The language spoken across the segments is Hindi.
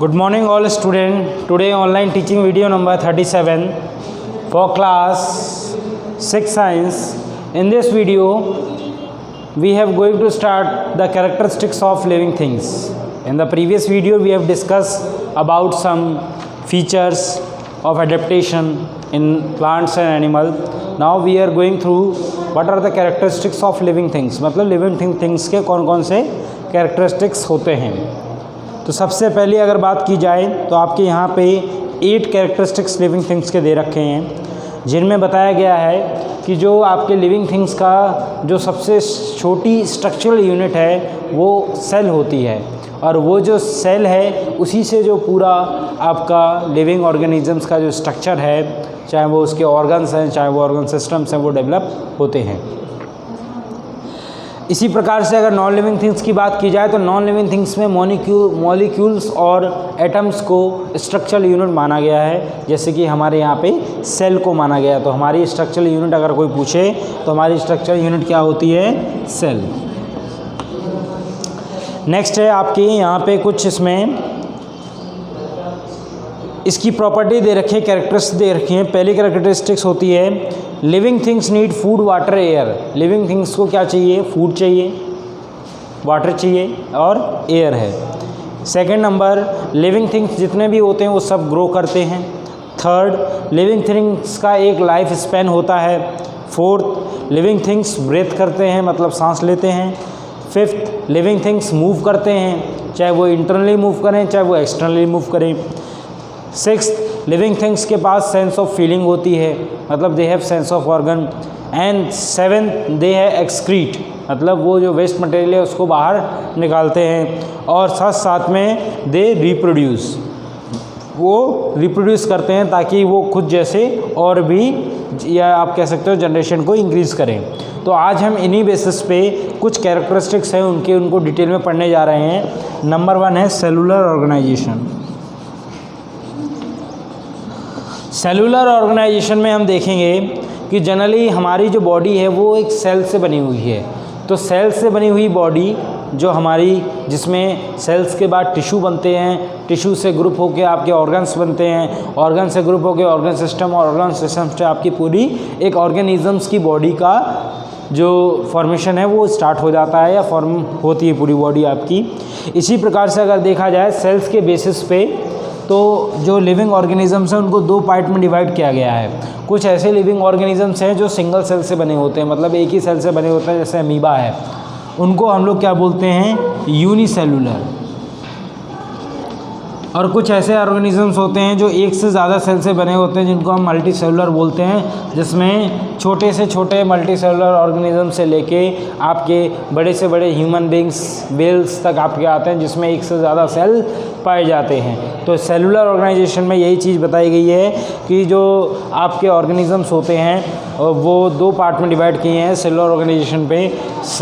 Good morning all students. Today online teaching video number 37 for class 6 science. In this video we have going to start the characteristics of living things. In the previous video we have discussed about some features of adaptation in plants and animals. Now we are going through what are the characteristics of living things. मतलब living things के कौन कौन से characteristics होते हैं. तो सबसे पहले अगर बात की जाए तो आपके यहाँ पे 8 कैरेक्टरिस्टिक्स लिविंग थिंग्स के दे रखे हैं, जिनमें बताया गया है कि जो आपके लिविंग थिंग्स का जो सबसे छोटी स्ट्रक्चरल यूनिट है वो सेल होती है, और वो जो सेल है उसी से जो पूरा आपका लिविंग ऑर्गेनिजम्स का जो स्ट्रक्चर है, चाहे वो उसके ऑर्गन्स हैं चाहे वो ऑर्गन सिस्टम्स हैं, वो डेवलप होते हैं. इसी प्रकार से अगर नॉन लिविंग थिंग्स की बात की जाए तो नॉन लिविंग थिंग्स में मॉलिक्यूल्स और एटम्स को स्ट्रक्चरल यूनिट माना गया है, जैसे कि हमारे यहाँ पे सेल को माना गया. तो हमारी स्ट्रक्चरल यूनिट अगर कोई पूछे तो हमारी स्ट्रक्चरल यूनिट क्या होती है? सेल. नेक्स्ट है आपके यहाँ पे कुछ इसमें इसकी प्रॉपर्टी दे रखी है, कैरेक्टरिस्टिक्स दे रखी हैं. पहली कैरेक्टरिस्टिक्स होती है living things need food water air. Living things को क्या चाहिए? फूड चाहिए, वाटर चाहिए और एयर है. सेकंड नंबर, लिविंग थिंग्स जितने भी होते हैं वो सब ग्रो करते हैं. थर्ड, लिविंग थिंग्स का एक लाइफ स्पैन होता है. फोर्थ, लिविंग थिंग्स ब्रेथ करते हैं, मतलब सांस लेते हैं. फिफ्थ, लिविंग थिंग्स मूव करते हैं, चाहे वो इंटरनली मूव करें चाहे वो एक्सटर्नली मूव करें. सिक्स्थ, लिविंग थिंग्स के पास सेंस ऑफ फीलिंग होती है, मतलब they have sense of organ. And seventh, they है एक्सक्रीट, मतलब वो जो वेस्ट मटेरियल है उसको बाहर निकालते हैं. और साथ में दे रिप्रोड्यूस, वो रिप्रोड्यूस करते हैं ताकि वो खुद जैसे और भी, या आप कह सकते हो जनरेशन को इंक्रीज़ करें. तो आज हम इन्हीं बेसिस पे कुछ कैरेक्टरिस्टिक्स हैं उनको डिटेल में पढ़ने जा रहे हैं. नंबर 1 है सेलुलर ऑर्गेनाइजेशन. सेलुलर ऑर्गेनाइजेशन में हम देखेंगे कि जनरली हमारी जो बॉडी है वो एक सेल से बनी हुई है. तो सेल से बनी हुई बॉडी जो हमारी, जिसमें सेल्स के बाद टिश्यू बनते हैं, टिश्यू से ग्रुप होकर आपके ऑर्गन्स बनते हैं, ऑर्गन से ग्रुप होकर ऑर्गन सिस्टम, और ऑर्गन सिस्टम से आपकी पूरी एक ऑर्गेनिजम्स की बॉडी का जो फॉर्मेशन है वो स्टार्ट हो जाता है या फॉर्म होती है पूरी बॉडी आपकी. इसी प्रकार से अगर देखा जाए सेल्स के बेसिस पे तो जो लिविंग ऑर्गेनिजम्स हैं उनको 2 पार्ट में डिवाइड किया गया है. कुछ ऐसे लिविंग ऑर्गेनिजम्स हैं जो सिंगल सेल से बने होते हैं, मतलब एक ही सेल से बने होते हैं, जैसे अमीबा है, उनको हम लोग क्या बोलते हैं? यूनिसेलुलर. और कुछ ऐसे ऑर्गेनिजम्स होते हैं जो एक से ज़्यादा सेल से बने होते हैं, जिनको हम मल्टी सेलुलर बोलते हैं, जिसमें छोटे से छोटे मल्टी सेलुलर ऑर्गेनिज्म से लेके आपके बड़े से बड़े ह्यूमन बींग्स, वेल्स तक आपके आते हैं, जिसमें एक से ज़्यादा सेल पाए जाते हैं. तो सेलुलर ऑर्गेनाइजेशन में यही चीज़ बताई गई है कि जो आपके ऑर्गेनिजम्स होते हैं वो 2 पार्ट में डिवाइड किए हैं सेलुलर ऑर्गेनाइजेशन पे.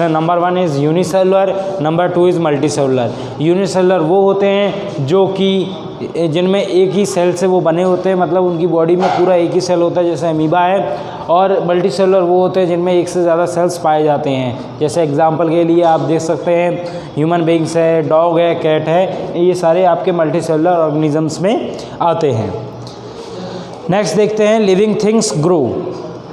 Number 1 is unicellular, number 2 is multi cellular. Unicellular वो होते हैं जो कि जिनमें एक ही सेल से वो बने होते हैं, मतलब उनकी बॉडी में पूरा एक ही सेल होता है, जैसे अमीबा है. और मल्टी सेलुलर वो होते हैं जिनमें एक से ज़्यादा सेल्स पाए जाते हैं, जैसे एग्जांपल के लिए आप देख सकते हैं ह्यूमन बींग्स है, डॉग है, कैट है, ये सारे आपके मल्टी सेलुलर ऑर्गेनिजम्स में आते हैं. नेक्स्ट देखते हैं लिविंग थिंग्स ग्रो.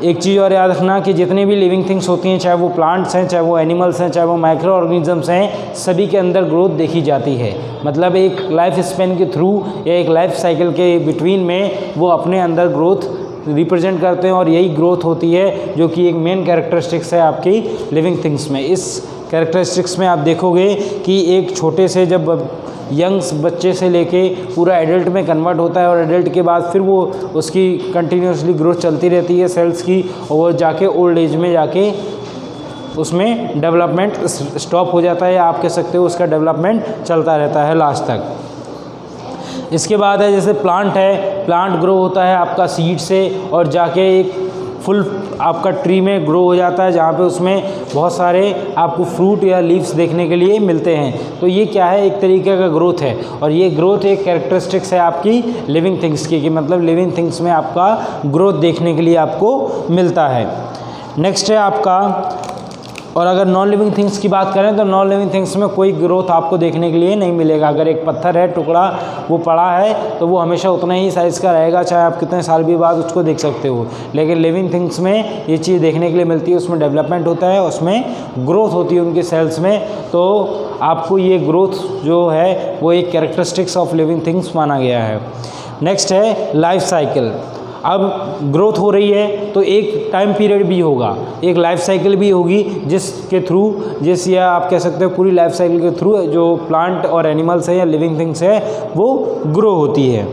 एक चीज़ और याद रखना कि जितनी भी लिविंग थिंग्स होती हैं, चाहे वो प्लांट्स हैं, चाहे वो एनिमल्स हैं, चाहे वो माइक्रो ऑर्गेनिजम्स हैं, सभी के अंदर ग्रोथ देखी जाती है. मतलब एक लाइफ स्पेन के थ्रू या एक लाइफ साइकिल के बिटवीन में वो अपने अंदर ग्रोथ रिप्रेजेंट करते हैं, और यही ग्रोथ होती है जो कि एक मेन कैरेक्टरिस्टिक्स है आपकी लिविंग थिंग्स में. इस कैरेक्टरिस्टिक्स में आप देखोगे कि एक छोटे से जब यंग्स बच्चे से लेके पूरा एडल्ट में कन्वर्ट होता है, और एडल्ट के बाद फिर वो उसकी कंटिन्यूसली ग्रोथ चलती रहती है सेल्स की, और वो जाके ओल्ड एज में जाके उसमें डेवलपमेंट स्टॉप हो जाता है, या आप कह सकते हो उसका डेवलपमेंट चलता रहता है लास्ट तक. इसके बाद है जैसे प्लांट है, प्लांट ग्रो होता है आपका सीड से और जाके एक फुल आपका ट्री में ग्रो हो जाता है, जहाँ पे उसमें बहुत सारे आपको फ्रूट या लीव्स देखने के लिए मिलते हैं. तो ये क्या है? एक तरीके का ग्रोथ है, और ये ग्रोथ एक कैरेक्टरिस्टिक्स है आपकी लिविंग थिंग्स की, कि मतलब लिविंग थिंग्स में आपका ग्रोथ देखने के लिए आपको मिलता है. नेक्स्ट है आपका और अगर नॉन लिविंग थिंग्स की बात करें तो नॉन लिविंग थिंग्स में कोई ग्रोथ आपको देखने के लिए नहीं मिलेगा। अगर एक पत्थर है टुकड़ा वो पड़ा है तो वो हमेशा उतना ही साइज़ का रहेगा, चाहे आप कितने साल भी बाद उसको देख सकते हो। लेकिन लिविंग थिंग्स में ये चीज़ देखने के लिए मिलती है, उसमें डेवलपमेंट होता है, उसमें ग्रोथ होती है उनके सेल्स में। तो आपको ये ग्रोथ जो है वो एक कैरेक्टरिस्टिक्स ऑफ लिविंग थिंग्स माना गया है। नेक्स्ट है लाइफ साइकिल। अब ग्रोथ हो रही है तो एक टाइम पीरियड भी होगा, एक लाइफ साइकिल भी होगी जिसके थ्रू, या आप कह सकते हो पूरी लाइफ साइकिल के थ्रू जो प्लांट और एनिमल्स है या लिविंग थिंग्स है वो ग्रो होती है।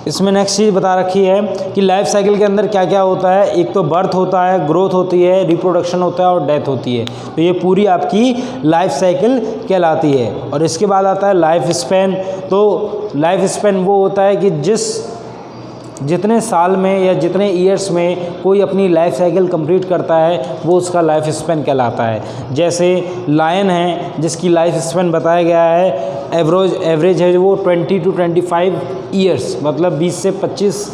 इसमें नेक्स्ट चीज़ बता रखी है कि लाइफ साइकिल के अंदर क्या क्या होता है। एक तो बर्थ होता है, ग्रोथ होती है, रिप्रोडक्शन होता है और डेथ होती है। तो ये पूरी आपकी लाइफ साइकिल कहलाती है। और इसके बाद आता है लाइफ स्पैन। तो लाइफ स्पैन वो होता है कि जितने साल में या जितने ईयर्स में कोई अपनी लाइफ साइकिल कंप्लीट करता है वो उसका लाइफ स्पैन कहलाता है। जैसे लायन है जिसकी लाइफ स्पैन बताया गया है एवरेज है वो 20 to 25 ईयर्स, मतलब 20 से 25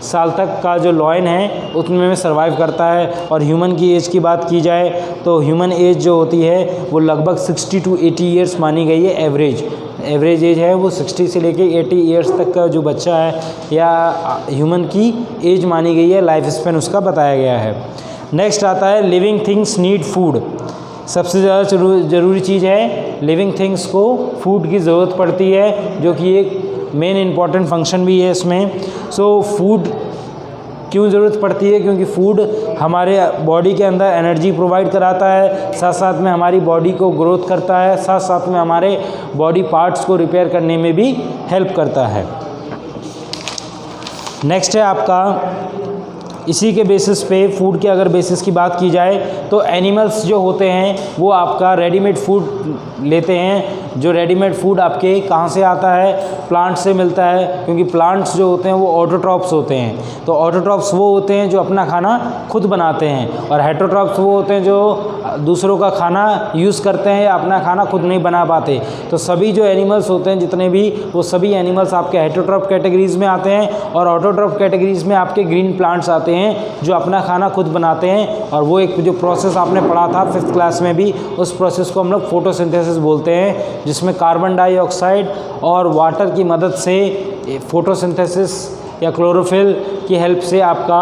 साल तक का जो लायन है उतने में सर्वाइव करता है। और ह्यूमन की एज की बात की जाए तो ह्यूमन एज जो होती है वो लगभग 60 to 80 ईयर्स मानी गई है। एवरेज एज है वो 60 से लेके 80 ईयर्स तक का जो बच्चा है या ह्यूमन की एज मानी गई है, लाइफ स्पैन उसका बताया गया है। नेक्स्ट आता है लिविंग थिंग्स नीड फूड। सबसे ज़्यादा ज़रूरी चीज़ है, लिविंग थिंग्स को फूड की ज़रूरत पड़ती है, जो कि एक मेन इम्पॉर्टेंट फंक्शन भी है इसमें। सो फूड क्यों ज़रूरत पड़ती है? क्योंकि फूड हमारे बॉडी के अंदर एनर्जी प्रोवाइड कराता है, साथ साथ में हमारी बॉडी को ग्रोथ करता है, साथ साथ में हमारे बॉडी पार्ट्स को रिपेयर करने में भी हेल्प करता है। नेक्स्ट है आपका, इसी के बेसिस पे फूड के अगर बेसिस की बात की जाए तो एनिमल्स जो होते हैं वो आपका रेडीमेड फूड लेते हैं। जो रेडीमेड फूड आपके कहाँ से आता है? प्लांट से मिलता है, क्योंकि प्लांट्स जो होते हैं वो ऑटोट्रॉप्स होते हैं। तो ऑटोट्रॉप्स वो होते हैं जो अपना खाना खुद बनाते हैं, और हेटरोट्रॉप्स वो होते हैं जो दूसरों का खाना यूज़ करते हैं या अपना खाना खुद नहीं बना पाते। तो सभी जो एनिमल्स होते हैं जितने भी, वो सभी एनिमल्स आपके हेटरोट्रॉप कैटेगरीज़ में आते हैं, और ऑटोट्रॉप कैटेगरीज़ में आपके ग्रीन प्लांट्स आते हैं जो अपना खाना खुद बनाते हैं। और वो एक जो प्रोसेस आपने पढ़ा था 5th क्लास में भी, उस प्रोसेस को हम लोग फोटोसिंथेसिस बोलते हैं, जिसमें कार्बन डाइऑक्साइड और वाटर की मदद से फोटोसिंथेसिस या क्लोरोफिल की हेल्प से आपका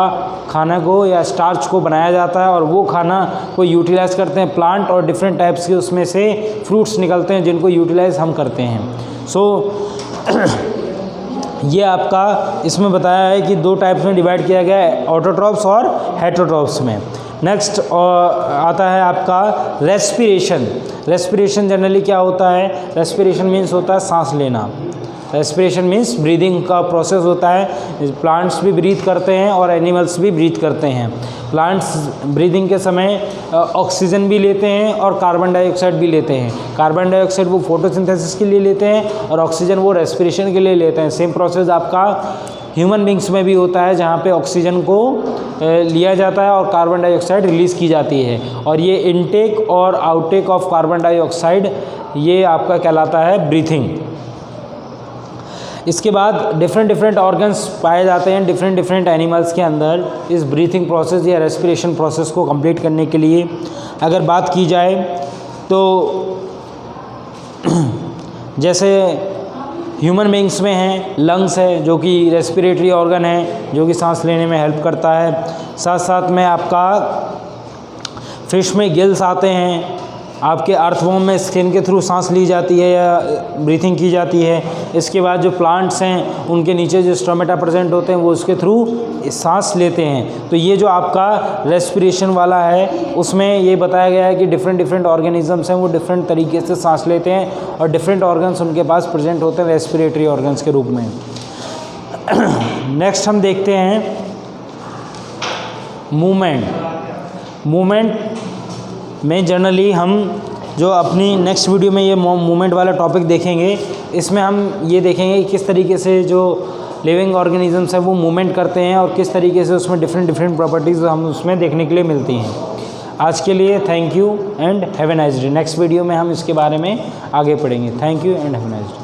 खाना को या स्टार्च को बनाया जाता है, और वो खाना को यूटिलाइज़ करते हैं प्लांट, और डिफरेंट टाइप्स के उसमें से फ्रूट्स निकलते हैं जिनको यूटिलाइज़ हम करते हैं। सो ये आपका इसमें बताया है कि 2 टाइप्स में डिवाइड किया गया है, ऑटोट्रॉप्स और हेटरोट्रॉप्स में। नेक्स्ट आता है आपका रेस्पिरेशन। रेस्पिरेशन जनरली क्या होता है? रेस्पिरेशन मीन्स होता है सांस लेना। रेस्पिरेशन मीन्स ब्रीदिंग का प्रोसेस होता है। प्लांट्स भी ब्रीथ करते हैं और एनिमल्स भी ब्रीथ करते हैं। प्लांट्स ब्रीदिंग के समय ऑक्सीजन भी लेते हैं और कार्बन डाइऑक्साइड भी लेते हैं। कार्बन डाइऑक्साइड वो फोटोसिंथेसिस के लिए लेते हैं, और ऑक्सीजन वो रेस्पिरेशन के लिए लेते हैं। सेम प्रोसेस आपका ह्यूमन बींग्स में भी होता है, जहाँ पे ऑक्सीजन को लिया जाता है और कार्बन डाइऑक्साइड रिलीज़ की जाती है। और ये इनटेक और आउटटेक ऑफ कार्बन डाइऑक्साइड ये आपका कहलाता है ब्रीथिंग। इसके बाद डिफरेंट ऑर्गन्स पाए जाते हैं डिफरेंट एनिमल्स के अंदर इस ब्रीथिंग प्रोसेस या रेस्पिरेशन प्रोसेस को कंप्लीट करने के लिए। अगर बात की जाए तो जैसे ह्यूमन बींग्स में हैं लंग्स है, जो कि रेस्पिरेटरी ऑर्गन है, जो कि सांस लेने में हेल्प करता है। साथ साथ में आपका फिश में गिल्स आते हैं। आपके अर्थवॉर्म में स्किन के थ्रू सांस ली जाती है या ब्रीथिंग की जाती है। इसके बाद जो प्लांट्स हैं उनके नीचे जो स्टोमेटा प्रेजेंट होते हैं वो उसके थ्रू सांस लेते हैं। तो ये जो आपका रेस्पिरेशन वाला है उसमें ये बताया गया है कि डिफरेंट ऑर्गेनिजम्स हैं वो डिफरेंट तरीके से सांस लेते हैं, और डिफरेंट ऑर्गन्स उनके पास प्रेजेंट होते हैं रेस्पिरेटरी ऑर्गन्स के रूप में। नेक्स्ट हम देखते हैं मूवमेंट में जनरली हम जो अपनी नेक्स्ट वीडियो में ये मूवमेंट वाला टॉपिक देखेंगे, इसमें हम ये देखेंगे कि किस तरीके से जो लिविंग ऑर्गेनिजम्स हैं वो मूवमेंट करते हैं और किस तरीके से उसमें डिफरेंट प्रॉपर्टीज़ हम उसमें देखने के लिए मिलती हैं। आज के लिए thank you and have a nice day. Next video में हम इसके बारे में आगे पढ़ेंगे। Thank you and have a nice day.